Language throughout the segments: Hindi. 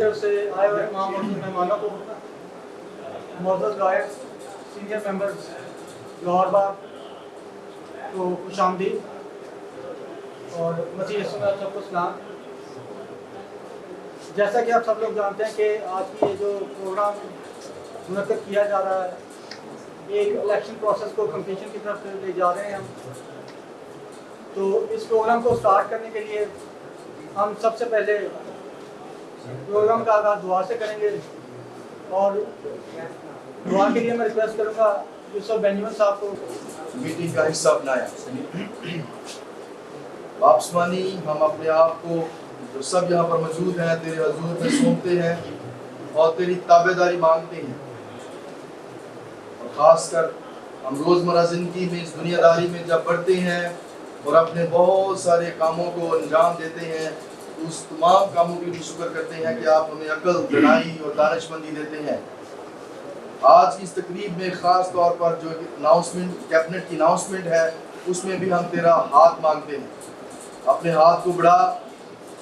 तरफ से आए हुए तमाम मेहमानों को, मौजूद गायक, सीनियर मेंबर्स लाहौर बाग को खुशामदीद और मसीह यीशु में आप सबको सलाम। जैसा कि आप सब लोग जानते हैं कि आज की ये जो प्रोग्राम मुनक्किद किया जा रहा है, एक इलेक्शन प्रोसेस को कंप्लीशन की तरफ ले जा रहे हैं हम। तो इस प्रोग्राम को स्टार्ट करने के लिए हम सबसे पहले प्रोग्राम का आगाज़ दुआ से करेंगे और दुआ के लिए मैं रिक्वेस्ट करूंगा यूसुफ बेंजामिन साहब को मीटिंग का हिस्सा बनाया। वापसमानी हम अपने आप को जो सब यहाँ पर मौजूद हैं तेरे हजूर में सौंपते हैं और तेरी ताबेदारी मांगते हैं। और ख़ासकर हम रोज़मर्रा ज़िंदगी में इस दुनियादारी में जब बढ़ते हैं और अपने बहुत सारे कामों को अंजाम देते हैं, तो उस तमाम कामों के लिए शुक्र करते हैं कि आप हमें अक्ल, दनाई और दानिशमंदी देते हैं। आज की इस तकरीब में ख़ास तौर पर जो अनाउंसमेंट, कैबिनेट की अनाउंसमेंट है, उसमें भी हम तेरा हाथ मांगते हैं। अपने हाथ को बढ़ा,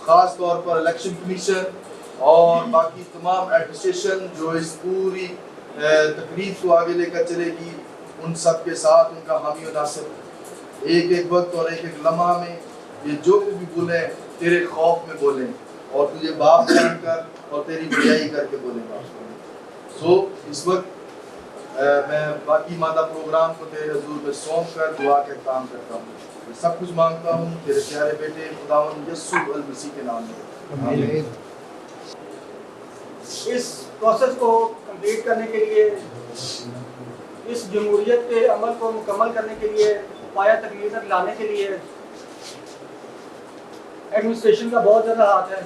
ख़ास तौर पर इलेक्शन कमीशन और बाकी तमाम एडमिनिस्ट्रेशन जो इस पूरी तकरीब को आगे लेकर चलेगी, उन सब के साथ उनका हामी और नासिर एक एक वक्त और एक एक लम्हा में ये जो भी बोले तेरे खौफ में बोलें और तुझे बाप जानकर और तेरी बड़ाई करके बोलेंगे। सो इस वक्त मैं बाकी मादा प्रोग्राम को तेरे हजूर में सौंप कर दुआ के काम करता हूँ। मैं सब कुछ मांगता हूँ तेरे प्यारे बेटे खुदावंद यीशु अल मसीह के नाम में, आमीन। इस प्रोसेस को कंप्लीट करने के लिए, इस जमहूरियत के अमल को मुकम्मल करने के लिए, पाया तकमील तक लाने के लिए एडमिनिस्ट्रेशन का बहुत ज़्यादा हाथ है,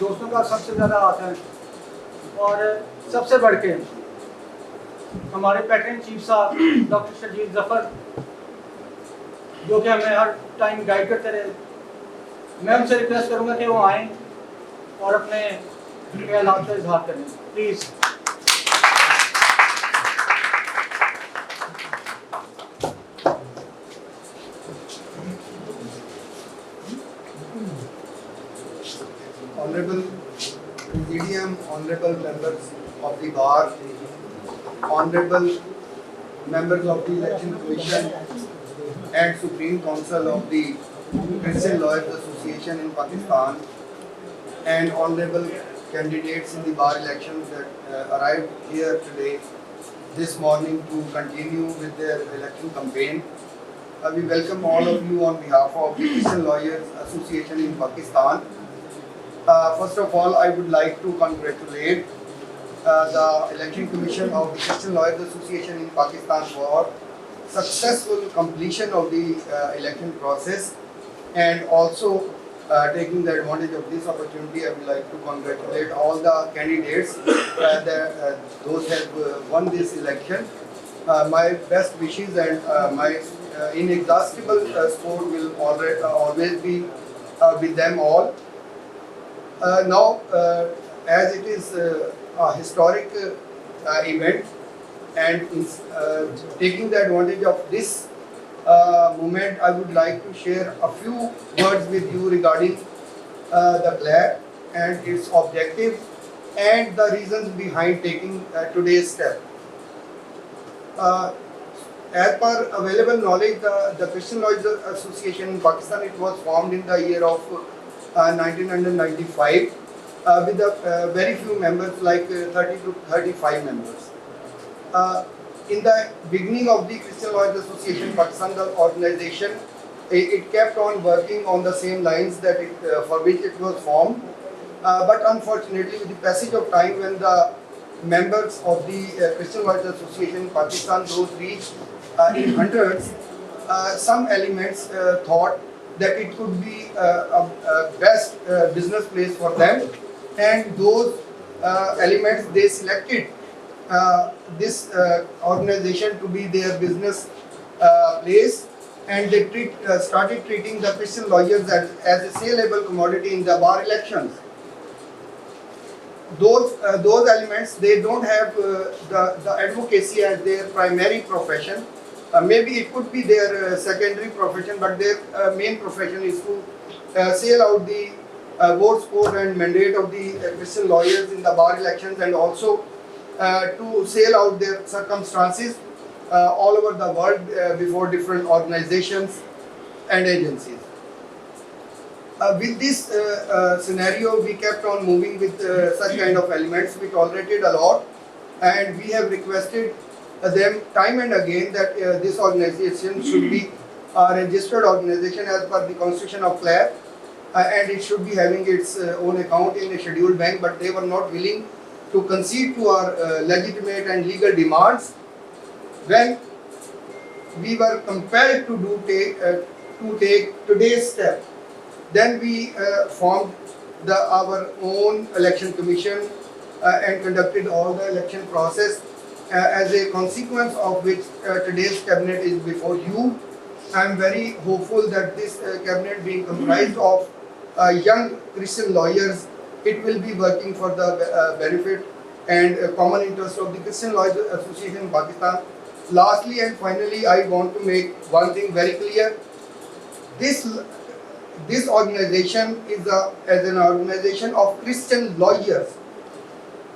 दोस्तों का सबसे ज़्यादा हाथ है और सबसे बढ़ के हमारे पैटर्न चीफ साहब डॉक्टर शजीद जफ़र, जो कि हमें हर टाइम गाइड करते रहे। मैं उनसे रिक्वेस्ट करूंगा कि वो आएँ और अपने ख्यालात का इजहार करें, please. Honorable Presidium, honorable members of the bar, honorable members of the Election Commission and Supreme Council of the Christian Lawyers Association in Pakistan, and honorable candidates in the bar elections that arrived here today, this morning to continue with their election campaign. We welcome all of you on behalf of the Christian Lawyers Association in Pakistan. First of all, I would like to congratulate the Election Commission of the Christian Lawyers Association in Pakistan for successful completion of the election process, and also taking the advantage of this opportunity, I would like to congratulate all the candidates those have won this election. My best wishes and my inexhaustible support will always be with them all. Now, as it is a historic event, and taking the advantage of this moment, I would like to share a few words with you regarding the flag and its objective and the reasons behind taking today's step. As per available knowledge, the Christian Lawyers Association in Pakistan, it was formed in the year of 1995 with very few members, like 30 to 35 members. In the beginning of the Christian Lawyers Association in Pakistan, the organization, it kept on working on the same lines that for which it was formed. But unfortunately, with the passage of time, when the members of the Christian Lawyers Association in Pakistan, those reached in hundreds, some elements thought that it could be a best business place for them, and those elements, they selected this organization to be their business place, and they started treating the Christian lawyers as a saleable commodity in the bar elections. Those elements, they don't have the advocacy as their primary profession. Maybe it could be their secondary profession, but their main profession is to sell out the vote score and mandate of the Christian lawyers in the bar elections, and also to sail out their circumstances all over the world before different organizations and agencies. With this scenario, we kept on moving with such kind of elements. We tolerated a lot, and we have requested them time and again that this organization should be a registered organization as per the constitution of CLAP, and it should be having its own account in a scheduled bank, but they were not willing to concede to our legitimate and legal demands. When we were compelled to take today's step, then we formed our own election commission and conducted all the election process, as a consequence of which today's cabinet is before you. I am very hopeful that this cabinet, being comprised of young Christian lawyers, it will be working for the benefit and common interest of the Christian Lawyers Association in Pakistan. Lastly and finally, I want to make one thing very clear. This organization is an organization of Christian lawyers,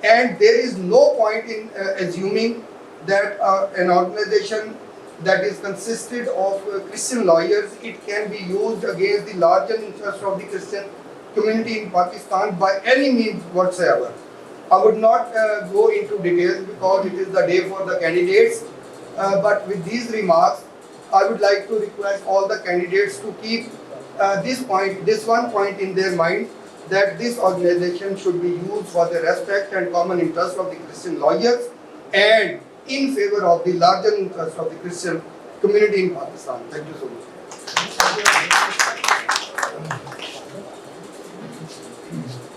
and there is no point in assuming that an organization that is consisted of Christian lawyers, it can be used against the larger interest of the Christian community in Pakistan by any means whatsoever. I would not go into details because it is the day for the candidates, but with these remarks, I would like to request all the candidates to keep this one point in their mind, that this organization should be used for the respect and common interest of the Christian lawyers and in favor of the larger interest of the Christian community in Pakistan. Thank you so much.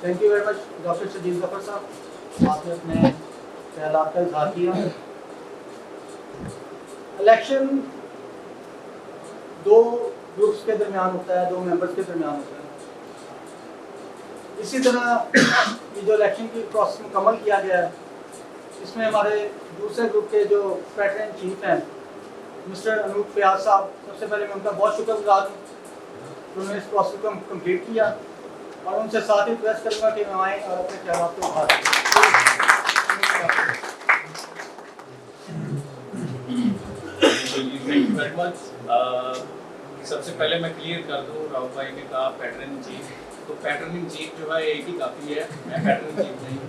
Thank you very much doctor Shajeel Zafar sahab, आपने अपने ख्यालात का इजहार किया। इलेक्शन दो ग्रुप्स के दरमियान होता है, दो मेंबर्स के दरमियान होता है। इसी तरह ये जो इलेक्शन की प्रोसेस मुकम्मल किया गया है, इसमें हमारे दूसरे ग्रुप के जो सेक्रेटरी इन चीफ हैं मिस्टर अनूप फयाज साहब, सबसे पहले मैं उनका बहुत शुक्रगुजार हूँ, उन्होंने इस प्रोसेस को कंप्लीट किया, और उनसे साथ ही रिक्वेस्ट करूँगा कि मैं आएँ और अपने ख्याल को उठा दें। Thank you very much. सबसे पहले मैं क्लियर कर दूँ, राहुल भाई ने कहा पैटर्न इन चीफ, तो पैटर्न इन चीफ जो है एक ही काफ़ी है, मैं पैटर्न इन चीफ नहीं।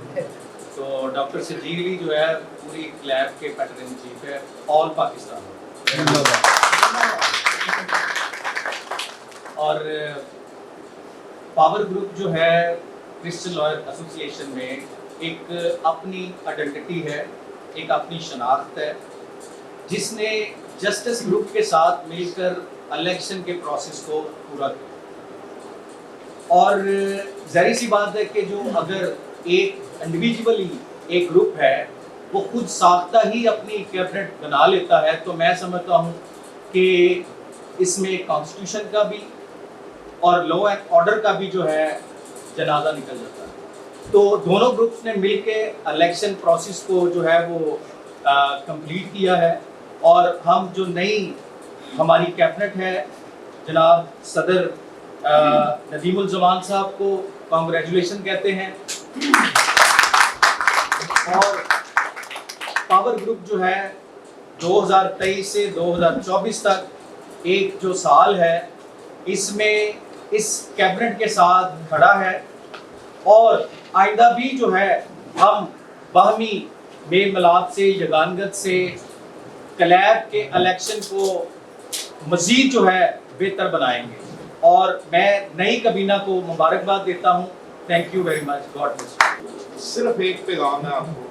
तो डॉक्टर शजील ही जो है पूरी क्लैब के पैटर्न इन चीफ है ऑल पाकिस्तान। और पावर ग्रुप जो है क्रिश्चियन लॉयर एसोसिएशन में एक अपनी आइडेंटिटी है, एक अपनी शनाख्त है, जिसने जस्टिस ग्रुप के साथ मिलकर इलेक्शन के प्रोसेस को पूरा किया। और ज़ाहिर सी बात है कि जो अगर एक इंडिविजुअली एक ग्रुप है वो खुद साख्ता ही अपनी कैबिनेट बना लेता है, तो मैं समझता हूँ कि इसमें कॉन्स्टिट्यूशन का भी और लॉ एंड ऑर्डर का भी जो है जनाजा निकल जाता है। तो दोनों ग्रुप्स ने मिलकर इलेक्शन प्रोसेस को जो है वो कंप्लीट किया है, और हम जो नई हमारी कैबिनेट है जनाब सदर नदीमुल जमान साहब को कांग्रेचुलेशन कहते हैं। और पावर ग्रुप जो है 2023 से 2024 तक एक जो साल है, इसमें इस कैबिनेट के साथ खड़ा है, और आइंदा भी जो है हम बाहमी मेल मिलाप से, यगानगत से क्लैब के इलेक्शन को मज़ीद जो है बेहतर बनाएंगे। और मैं नई कबीना को मुबारकबाद देता हूँ। Thank you very much, God bless. सिर्फ एक पैगाम है आपको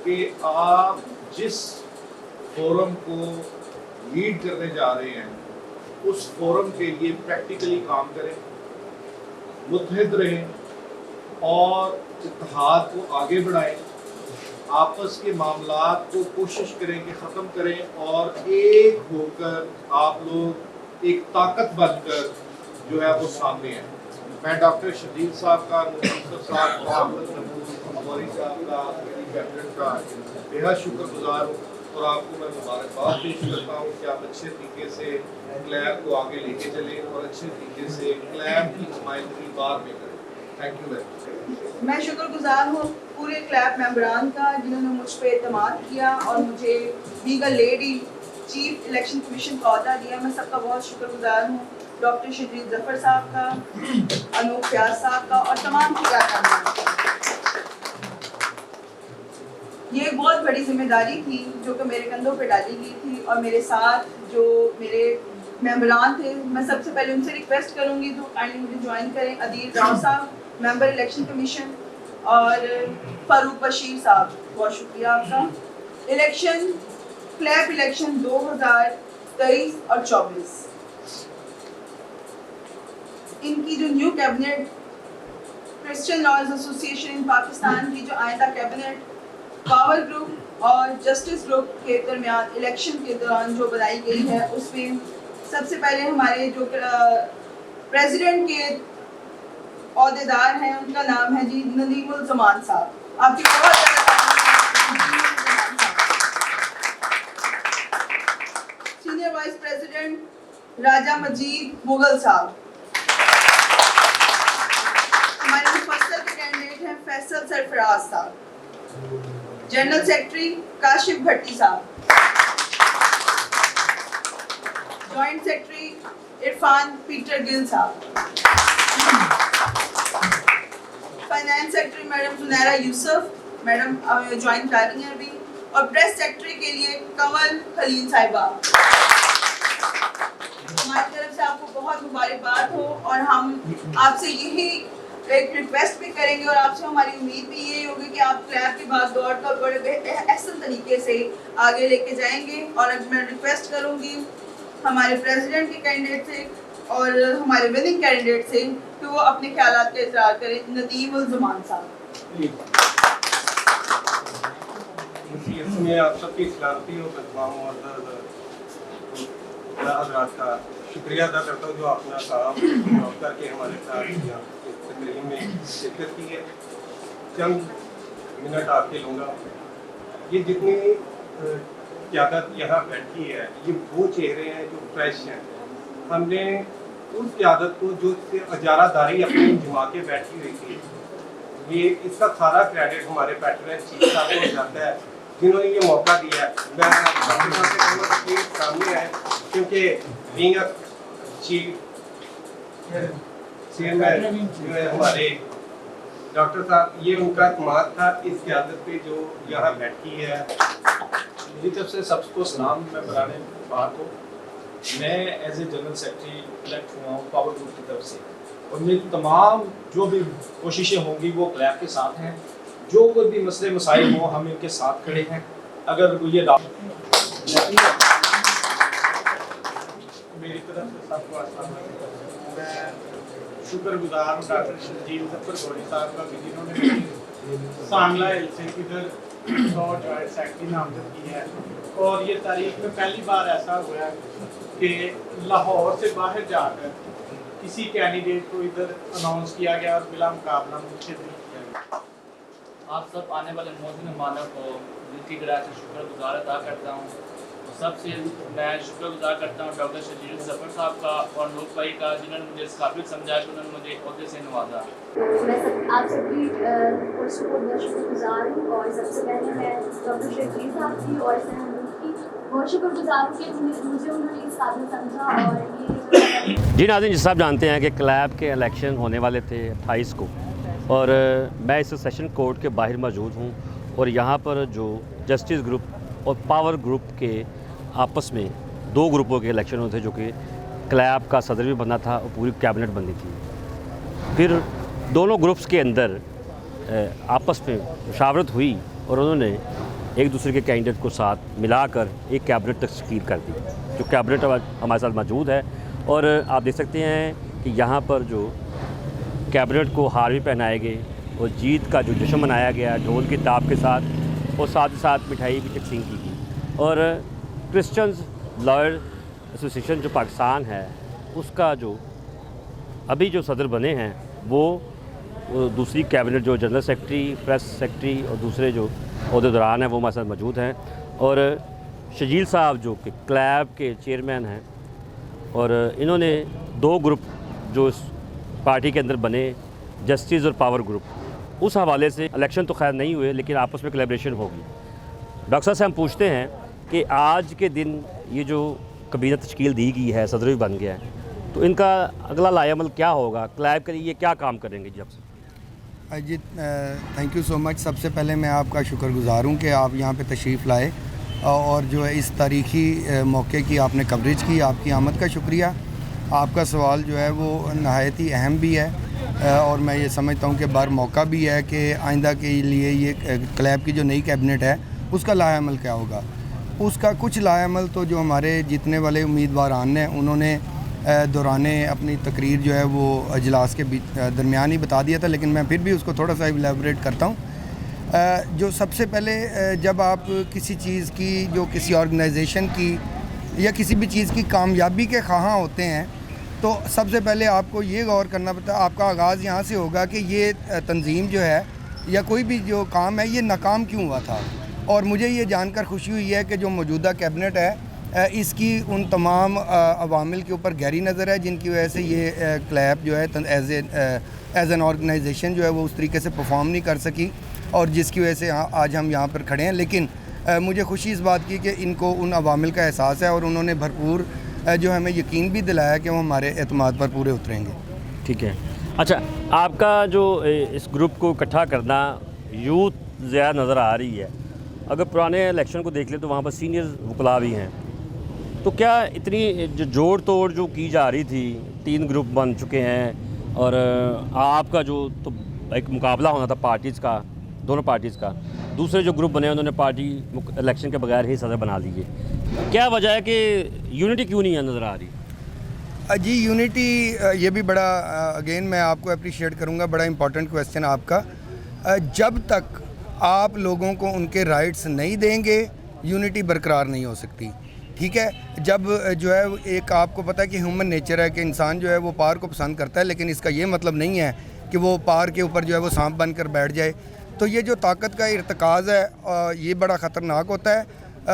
कि आप जिस फोरम को लीड करने जा रहे हैं उस फोरम के लिए प्रैक्टिकली काम करें, मुत्तहिद रहें और इत्तेहाद को आगे बढ़ाएं, आपस के मामलात को कोशिश करें कि ख़त्म करें, और एक होकर आप लोग एक ताकत बनकर जो है वो सामने हैं। मैं डॉक्टर शजील साहब का, मुफ्ती साहब का, अमौरी साहब का, मेरी कैबिनेट का बेहद शुक्रगुजार हूँ, और आपको मैं मुबारकबाद पेश करता हूँ कि आप अच्छे तरीके से क्लैब को आगे लेके चलें और अच्छे तरीके से क्लैब की नुमाइंदगी बार में करें। Thank you very much. मैं शुक्रगुजार हूँ पूरे क्लैब मेंबरान का जिन्होंने मुझ पर एतमाद किया और मुझे being a lady chief election commission का अहदा दिया। मैं सबका बहुत शुक्रगुजार हूँ, डॉक्टर शजीद जफर साहब का, अनूप फयाज साहब का और तमाम क्लैब। ये एक बहुत बड़ी जिम्मेदारी थी जो कि मेरे कंधों पे डाली गई थी और मेरे साथ जो मेरे मेंबरान थे, मैं सबसे पहले उनसे रिक्वेस्ट करूंगी तो काइंडली मुझे ज्वाइन करें। अदील राव साहब, मेंबर इलेक्शन कमीशन, और फारूक बशीर साहब, बहुत शुक्रिया आपका। इलेक्शन क्लैब इलेक्शन 2023 और 24, इनकी जो new cabinet Christian lawyers association in Pakistan की जो आइंदा कैबिनेट पावर ग्रुप और जस्टिस ग्रुप के दरमियान इलेक्शन के दौरान जो बनाई गई है, उसमें सबसे पहले हमारे जो प्रेसिडेंट के अहदेदार हैं उनका नाम है जी नदीमुल जमान साहब। आपकी बहुत सीनियर वाइस प्रेसिडेंट राजा मजीद मुगल साहब। हमारे मुफस्सल के कैंडिडेट हैं फैसल सरफराज साहब। General secretary Kashif Bhatti sahab. Joint secretary Irfan Peter Gill sahab. Finance secretary madam Junaira Yusuf, madam join कर रही हैं अभी, और प्रेस सेक्रेटरी के लिए कमल खलील साहिबा। हमारी तरफ से आपको बहुत मुबारकबाद हो और हम आपसे यही एक रिक्वेस्ट भी करेंगे और आपसे हमारी उम्मीद भी यही होगी कि आप क्लैब की भागदौड़ को बड़े एहसन तरीके से आगे लेके जाएंगे। और अब मैं रिक्वेस्ट करूंगी हमारे प्रेसिडेंट के कैंडिडेट से और हमारे विनिंग कैंडिडेट से कि वो अपने ख्यालात का इजहार करें। नदीमुल जमान साहब। इसमें आप सबकी सलामती हो, तमाम हज़रात का शुक्रिया अदा करता हूँ जो अपना काम करके हमारे साथ यहाँ इस तकरीब में शिरकत की है। चंद मिनट आपके लूँगा। ये जितनी क़यादत यहाँ बैठी है, ये वो चेहरे हैं जो फ्रेश हैं। हमने उस क़यादत को जो अजारादारी अपनी जमा के बैठी हुई थी, ये इसका सारा क्रेडिट हमारे पैटर्न चीफ साहब को जाता है जिन्होंने ये मौका दिया है। मैं डॉक्टर साहब से कहूँगा कि सामने आए, क्योंकि बीइंग अ चीफ चेयरमैन जो है हमारे डॉक्टर साहब, ये उनका कमाल था इस क़यादत पे जो यहाँ बैठी है। मेरी तरफ से सबको सलाम। मैं बराने बात हो, मैं as a general secretary elect हुआ हूँ पावर ग्रुप की तरफ से, और मेरी तमाम जो भी कोशिशें होंगी वो क्लैब के साथ हैं। जो कोई भी मसले मसाइल हो, हम इनके साथ खड़े हैं। अगर ये मेरी तरफ से सबको अस्सलाम वालेकुम। मैं शुक्रगुजार हूँ डॉक्टर शजीद जफर साहब का कि जिन्होंने सांगला हिल से इधर 100 जॉइंट सेक्रेटरी नामजद की है। और ये तारीख में पहली बार ऐसा हुआ कि लाहौर से बाहर जाकर किसी कैंडिडेट को इधर अनाउंस किया गया और बिला मुकाबला मुझसे दिल किया गया। आप सब आने वाले मोहसिन मेहमानों को दिल की गहराई से शुक्रगुजार अदा करता हूँ। सबसे मैं शुक्रगुजार करता हूँ डॉक्टर शजीद जफर साहब का और नूर भाई का, जिन्होंने मुझे इस काबिल समझा कि उन्होंने मुझे अहदे से नवाजा। मैं आप सबकी कोर्स को बहुत शुक्रगुजार हूँ और सबसे पहले मैं डॉक्टर शजीद साहब की और की बहुत शुक्रगुजार हूँ कि मुझे उन्होंने इस काबिल समझा। और ये जी नाज़रीन, जिस आप जानते हैं कि क्लैब के इलेक्शन होने वाले थे 28 को, और मैं इस सेशन कोर्ट के बाहर मौजूद हूँ और यहाँ पर जो जस्टिस ग्रुप और पावर ग्रुप के आपस में दो ग्रुपों के इलेक्शन होते थे, जो कि क्लैब का सदर भी बनना था और पूरी कैबिनेट बननी थी। फिर दोनों ग्रुप्स के अंदर आपस में मुशावरत हुई और उन्होंने एक दूसरे के कैंडिडेट को साथ मिलाकर एक कैबिनेट तश्कील कर दी, जो कैबिनेट हमारे साथ मौजूद है। और आप देख सकते हैं कि यहाँ पर जो कैबिनेट को हार भी पहनाए गए और जीत का जो जश्न मनाया गया ढोल की ताप के साथ, और साथ ही साथ मिठाई भी तकसीम की गई। और क्रिश्चियन लॉयर एसोसिएशन जो पाकिस्तान है, उसका जो अभी जो सदर बने हैं वो दूसरी कैबिनेट जो जनरल सेक्रेटरी, प्रेस सेक्रेटरी और दूसरे जो अहदेदारान हैं वो हमारे साथ मौजूद हैं। और शजील साहब जो कि क्लैब के चेयरमैन हैं, और इन्होंने 2 ग्रुप जो इस पार्टी के अंदर बने, जस्टिस और पावर ग्रुप, उस हवाले से इलेक्शन तो खैर नहीं हुए लेकिन आपस में कोलैबोरेशन होगी। डॉक्टर साहब से हम पूछते हैं कि आज के दिन ये जो कबीना तश्कील दी गई है, सदर भी बन गया है, तो इनका अगला लाएअमल क्या होगा, क्लैब के लिए क्या काम करेंगे जी आपसे? Ajit, thank you so much. सबसे पहले मैं आपका शुक्रगुज़ार हूँ कि आप यहाँ पे तशरीफ़ लाए और जो है इस तारीख़ी मौके की आपने कवरेज की, आपकी आमद का शुक्रिया। आपका सवाल जो है वो नहायत ही अहम भी है और मैं ये समझता हूँ कि बार मौका भी है कि आइंदा के लिए ये क्लैब की जो नई कैबिनेट है उसका लाएअमल क्या होगा। उसका कुछ लाएअमल तो जो हमारे जीतने वाले उम्मीदवारान हैं उन्होंने दौराने अपनी तकरीर जो है वो अजलास के दरमियान ही बता दिया था, लेकिन मैं फिर भी उसको थोड़ा सा इलेबोरेट करता हूँ। जो सबसे पहले जब आप किसी चीज़ की, जो किसी ऑर्गेनाइजेशन की या किसी भी चीज़ की कामयाबी के ख़्वाहां होते हैं, तो सबसे पहले आपको ये गौर करना पड़ता है, आपका आगाज़ यहाँ से होगा कि ये तंजीम जो है या कोई भी जो काम है ये नाकाम क्यों हुआ था। और मुझे ये जानकर खुशी हुई है कि जो मौजूदा कैबिनेट है इसकी उन तमाम अवामिल के ऊपर गहरी नज़र है जिनकी वजह से ये क्लैब जो है एज एन ऑर्गेनाइजेशन जो है वो उस तरीके से परफॉर्म नहीं कर सकी और जिसकी वजह से आज हम यहाँ पर खड़े हैं। लेकिन मुझे खुशी इस बात की कि इनको उन अवामिल का एहसास है और उन्होंने भरपूर जो हमें यकीन भी दिलाया कि वो हमारे एतमाद पर पूरे उतरेंगे। ठीक है। अच्छा, आपका जो इस ग्रुप को इकट्ठा करना, यूथ ज़्यादा नज़र आ रही है। अगर पुराने इलेक्शन को देख लें तो वहाँ पर सीनियर वकला भी हैं, तो क्या इतनी जो जोड़ तोड़ जो की जा रही थी, 3 ग्रुप बन चुके हैं और आपका जो तो एक मुकाबला होना था पार्टीज़ का, दोनों पार्टीज़ का, दूसरे जो ग्रुप बने उन्होंने पार्टी इलेक्शन के बगैर ही सदर बना ली है। क्या वजह है कि यूनिटी क्यों नहीं नज़र आ रही? जी, यूनिटी ये भी बड़ा अगेन मैं आपको अप्रिशिएट करूँगा, बड़ा इंपॉर्टेंट क्वेश्चन आपका। जब तक आप लोगों को उनके राइट्स नहीं देंगे यूनिटी बरकरार नहीं हो सकती। ठीक है, जब जो है एक आपको पता है कि ह्यूमन नेचर है कि इंसान जो है वो पार को पसंद करता है, लेकिन इसका ये मतलब नहीं है कि वो पार के ऊपर जो है वो सांप बनकर बैठ जाए। तो ये जो ताकत का इर्तिकाज़ है ये बड़ा ख़तरनाक होता है,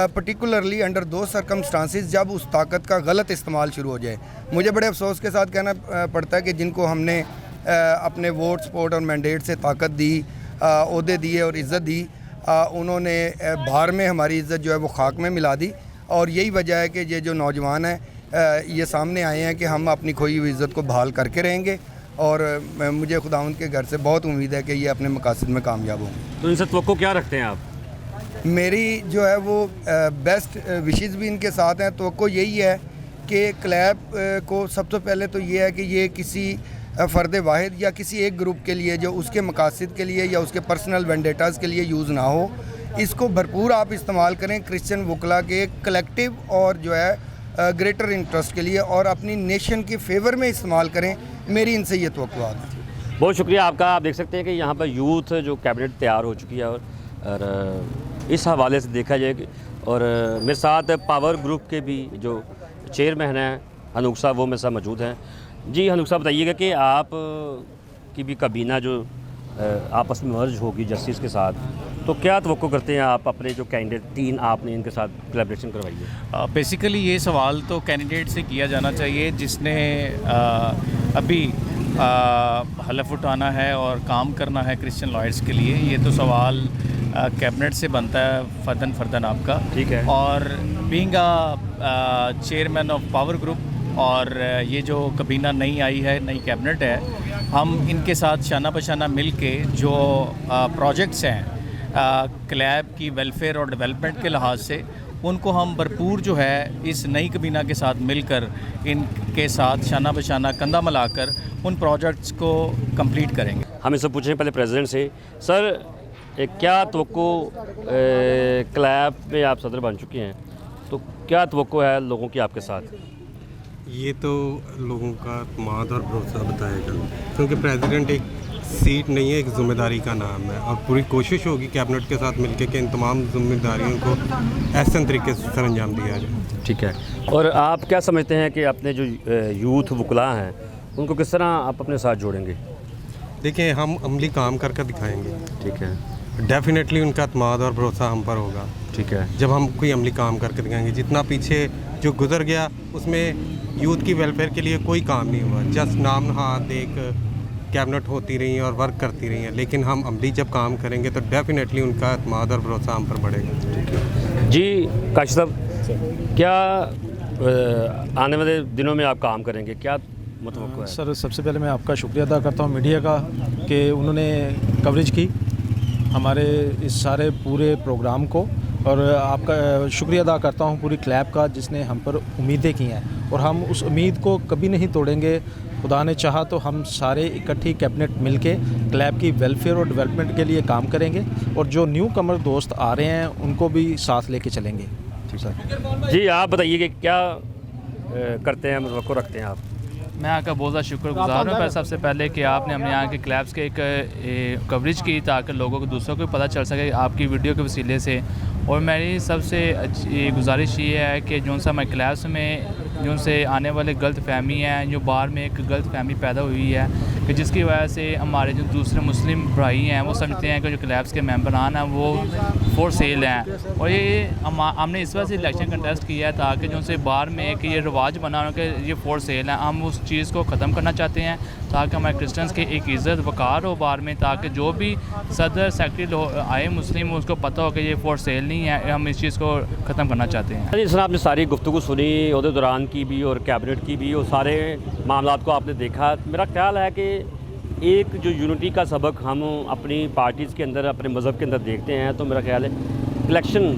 पर्टिकुलरली अंडर दो सर्कमस्टांसिस जब उस ताकत का गलत इस्तेमाल शुरू हो जाए। मुझे बड़े अफसोस के साथ कहना पड़ता है कि जिनको हमने अपने वोट सपोर्ट और मैंडेट से ताकत दी, ओहदे दिए और इज़्ज़त दी, उन्होंने बाहर में हमारी इज़्ज़त जो है वो खाक में मिला दी। और यही वजह है कि ये जो नौजवान हैं ये सामने आए हैं कि हम अपनी खोई हुई इज़्ज़त को बहाल करके रहेंगे और मुझे खुदावंद के घर से बहुत उम्मीद है कि ये अपने मकासद में कामयाब होंगे। तो इनसे तवक्को क्या रखते हैं आप? मेरी जो है वो बेस्ट विशेज़ भी इनके साथ हैं। तवक्को यही है कि क्लैब को सबसे पहले तो ये है कि ये किसी फ़र्द वाहिद या किसी एक ग्रुप के लिए जो उसके मकासद के लिए या उसके पर्सनल वेंडेटाज़ के लिए यूज़ ना हो। इसको भरपूर आप इस्तेमाल करें क्रिश्चियन वकला के कलेक्टिव और जो है ग्रेटर इंटरेस्ट के लिए और अपनी नेशन के फेवर में इस्तेमाल करें। मेरी इनसे ये तवक्को है। बहुत शुक्रिया आपका। आप देख सकते हैं कि यहाँ पर यूथ जो कैबिनेट तैयार हो चुकी है और इस हवाले से देखा जाए कि और मेरे साथ पावर ग्रुप के भी जो चेयरमैन हैं हनूक साहब, वो मेरे साथ मौजूद हैं। जी हनूक साहब, बताइएगा कि आप की भी काबीना जो आपस में मर्ज होगी जस्टिस के साथ, तो क्या तवक्को करते हैं आप अपने जो कैंडिडेट 3 आपने इनके साथ कोलैबोरेशन करवाई है? बेसिकली ये सवाल तो कैंडिडेट से किया जाना चाहिए जिसने अभी हलफ उठाना है और काम करना है क्रिश्चियन लॉयर्स के लिए। ये तो सवाल कैबिनेट से बनता है फर्दन आपका। ठीक है। और being chairman of power group और ये जो कबीना नई आई है, नई कैबिनेट है, हम इनके साथ शाना बशाना मिल के जो प्रोजेक्ट्स हैं क्लैब की वेलफेयर और डेवलपमेंट के लिहाज से, उनको हम भरपूर जो है इस नई कबीना के साथ मिलकर इनके साथ शाना बशाना कंधा मिलाकर उन प्रोजेक्ट्स को कंप्लीट करेंगे। हम इससे पूछें पहले प्रेसिडेंट से। सर, क्या तवक्को, क्लैब में आप सदर बन चुके हैं, तो क्या तवक्को है लोगों की आपके साथ? ये तो लोगों का माद और भरोसा बताएगा, क्योंकि प्रेसिडेंट एक सीट नहीं है, एक ज़िम्मेदारी का नाम है और पूरी कोशिश होगी कैबिनेट के साथ मिलकर कि इन तमाम जिम्मेदारियों को ऐसे तरीके से सर अंजाम दिया जाए। ठीक है। और आप क्या समझते हैं कि अपने जो यूथ वकला हैं उनको किस तरह आप अपने साथ जोड़ेंगे? देखिए, हम अमली काम करके दिखाएंगे। ठीक है। डेफिनेटली उनका अतमाद और भरोसा हम पर होगा ठीक है। जब हम कोई अमली काम करके दिखाएंगे। जितना पीछे जो गुजर गया उसमें यूथ की वेलफेयर के लिए कोई काम नहीं हुआ, जस्ट नाम हाथ एक कैबिनेट होती रही और वर्क करती रही हैं, लेकिन हम अमली जब काम करेंगे तो डेफिनेटली उनका अतमाद और भरोसा हम पर बढ़ेगा। जी काशिफ साहब, क्या आने वाले दिनों में आप काम करेंगे, क्या मतलब है? सर सबसे पहले मैं आपका शुक्रिया अदा करता हूँ मीडिया का कि उन्होंने कवरेज की हमारे इस सारे पूरे प्रोग्राम को, और आपका शुक्रिया अदा करता हूँ पूरी क्लैब का जिसने हम पर उम्मीदें की हैं, और हम उस उम्मीद को कभी नहीं तोड़ेंगे। खुदा ने चाहा तो हम सारे इकट्ठी कैबिनेट मिलके क्लैब की वेलफेयर और डेवलपमेंट के लिए काम करेंगे, और जो न्यू कमर दोस्त आ रहे हैं उनको भी साथ लेके चलेंगे। ठीक सर। जी आप बताइए कि क्या करते हैं, मतलब को रखते हैं आप? मैं आपका बहुत ज़्यादा शुक्रगुजार हूँ। पर सबसे पहले कि आपने हमने यहाँ के क्लैब्स के एक कवरेज की ताकि लोगों को दूसरों को पता चल सके आपकी वीडियो के वसीले से। और मेरी सबसे अच्छी गुजारिश ये है कि जो सा हमारे क्लैब्स में जो से आने वाले गलत फहमी है, जो बाहर में एक गलत फहमी पैदा हुई है कि जिसकी वजह से हमारे जो दूसरे मुस्लिम भाई हैं वो समझते हैं कि जो क्लैब्स के मेंबरान हैं वो फॉर सेल हैं। और ये हमने इस वजह से इलेक्शन कंटेस्ट किया है ताकि जो से बाहर में एक ये रिवाज बना कि ये फॉर सेल है। हम उस चीज़ को ख़त्म करना चाहते हैं ताकि हमारे क्रिश्चियंस की एक इज़्ज़त वक़ार हो बाहर में, ताकि जो भी सदर सेक्रेटरी आए मुस्लिम उसको पता हो कि ये फॉर सेल नहीं है। हम इस चीज़ को ख़त्म करना चाहते हैं। जी सर, आपने सारी गुफ्तगू सुनी उहदे दौरान की भी और कैबिनेट की भी, और सारे मामलात को आपने देखा। मेरा ख्याल है कि एक जो यूनिटी का सबक हम अपनी पार्टीज़ के अंदर अपने मज़हब के अंदर देखते हैं, तो मेरा ख्याल है इलेक्शन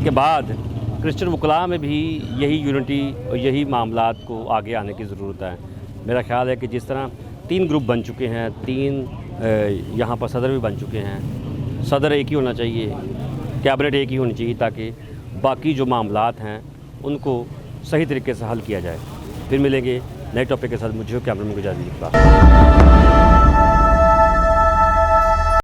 के बाद क्रिश्चियन वकला में भी यही यूनिटी और यही मामलात को आगे आने की ज़रूरत है। मेरा ख्याल है कि जिस तरह 3 ग्रुप बन चुके हैं, 3 यहाँ पर सदर भी बन चुके हैं, सदर एक ही होना चाहिए, कैबिनेट एक ही होनी चाहिए, ताकि बाकी जो मामलात हैं उनको सही तरीके से हल किया जाए। फिर मिलेंगे नए टॉपिक के साथ। मुझे कैमरा में गुजारिश।